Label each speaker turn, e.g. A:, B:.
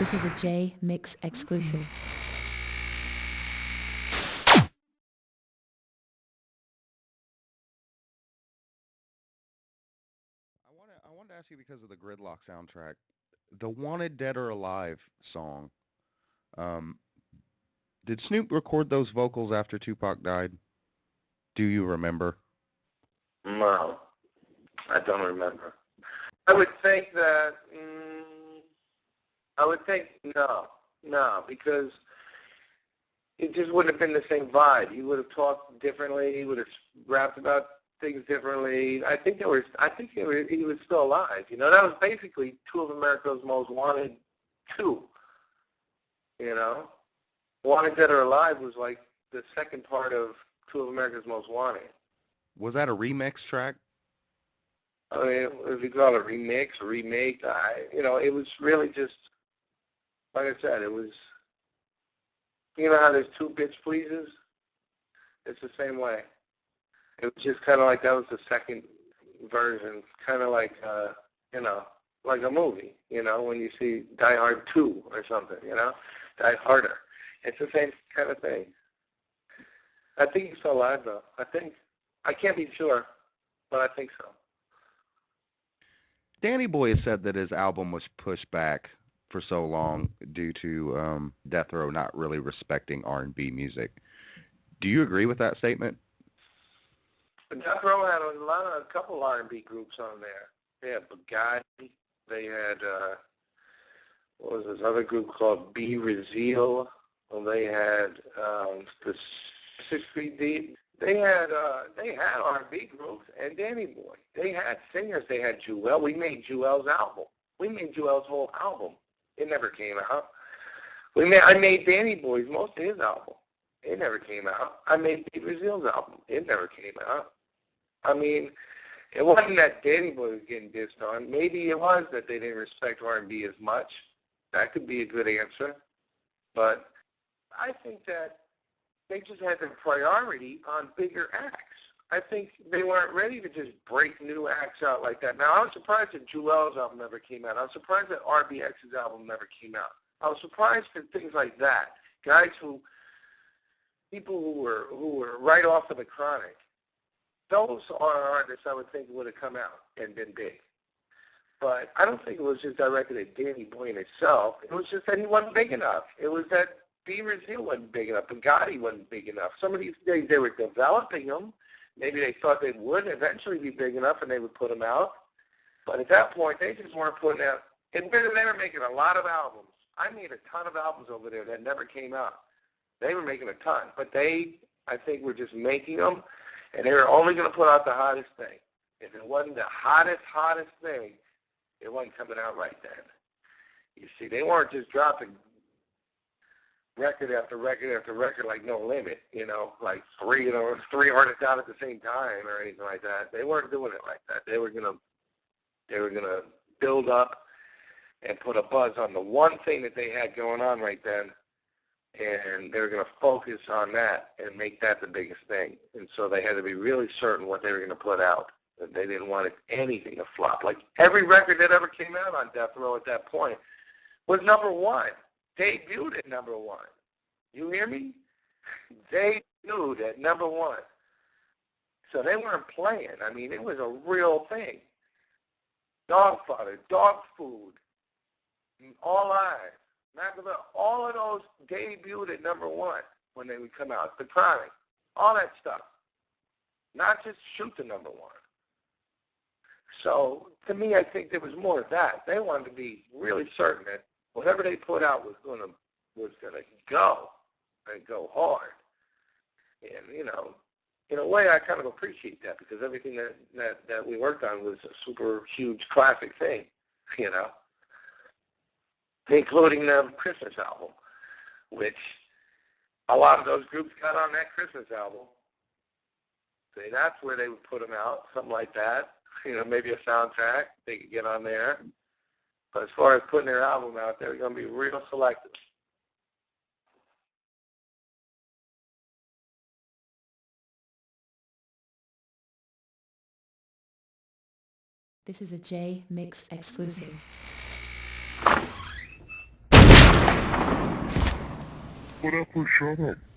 A: This is a Jmix exclusive.
B: I wanted to ask you because of the Gridlock soundtrack, the "Wanted Dead or Alive" song. Um, did Snoop record those vocals after Tupac died? Do you remember?
C: No, I don't remember. I would think that, I would think no, because it just wouldn't have been the same vibe. He would have talked differently. He would have rapped about things differently. He was still alive. You know, that was basically two of America's most wanted two. You know, Wanted Dead or Alive was like the second part of two of America's most wanted.
B: Was that a remix track?
C: I mean, if you call it a remix, a remake, it was really just, like I said, it was, you know how there's two bitch pleases? It's the same way. It was just kind of like that was the second version, kind of like, like a movie, when you see Die Hard 2 or something, Die Harder. It's the same kind of thing. I think he's still alive, though. I can't be sure, but I think so.
B: Danny Boy has said that his album was pushed back for so long due to Death Row not really respecting R&B music. Do you agree with that statement?
C: Death Row had a couple R&B groups on there. They had Bugatti. They had, what was this other group called B Rezeal? Well, they had the 6 Feet Deep. They had R&B groups and Danny Boy. They had singers. They had Jewel. We made Jewel's album. We made Jewel's whole album. It never came out. I made Danny Boy's most of his album. It never came out. I made B Rezeal's album. It never came out. I mean, it wasn't that Danny Boy was getting dissed on. Maybe it was that they didn't respect R&B as much. That could be a good answer. But I think that they just had their priority on bigger acts. I think they weren't ready to just break new acts out like that. Now, I was surprised that Jewel's album never came out. I was surprised that RBX's album never came out. I was surprised at things like that. People who were right off of the Chronic. Those are artists I would think would have come out and been big. But I don't think it was just directed at Danny Boy in itself. It was just that he wasn't big enough. It was that B Rezeal wasn't big enough. Bugatti wasn't big enough. Some of these days they were developing them. Maybe they thought they would eventually be big enough and they would put them out. But at that point, they just weren't putting out. And they were making a lot of albums. I made a ton of albums over there that never came out. They were making a ton. But they, I think, were just making them. And they were only going to put out the hottest thing. If it wasn't the hottest thing, it wasn't coming out right then. You see, they weren't just dropping record after record after record like No Limit, like three artists out at the same time or anything like that. They weren't doing it like that. They were gonna build up and put a buzz on the one thing that they had going on right then, and they were gonna focus on that and make that the biggest thing. And so they had to be really certain what they were gonna put out. And they didn't want anything to flop. Like every record that ever came out on Death Row at that point was number one. Debuted at number one. You hear me? Debuted at number one. So they weren't playing. I mean, it was a real thing. Dog Fodder, Dog Food, All Eyes, Machiavelli, all of those debuted at number one when they would come out. The Chronic, all that stuff. Not just shoot the number one. So to me, I think there was more of that. They wanted to be really certain that whatever they put out was gonna go and go hard. And in a way, I kind of appreciate that because everything that we worked on was a super huge classic thing, including the Christmas album, which a lot of those groups got on that Christmas album. See, that's where they would put them out, something like that. Maybe a soundtrack they could get on there. But as far as putting their album out, they're going to be real selective.
A: This is a Jmix exclusive.
D: Whatever, shut up.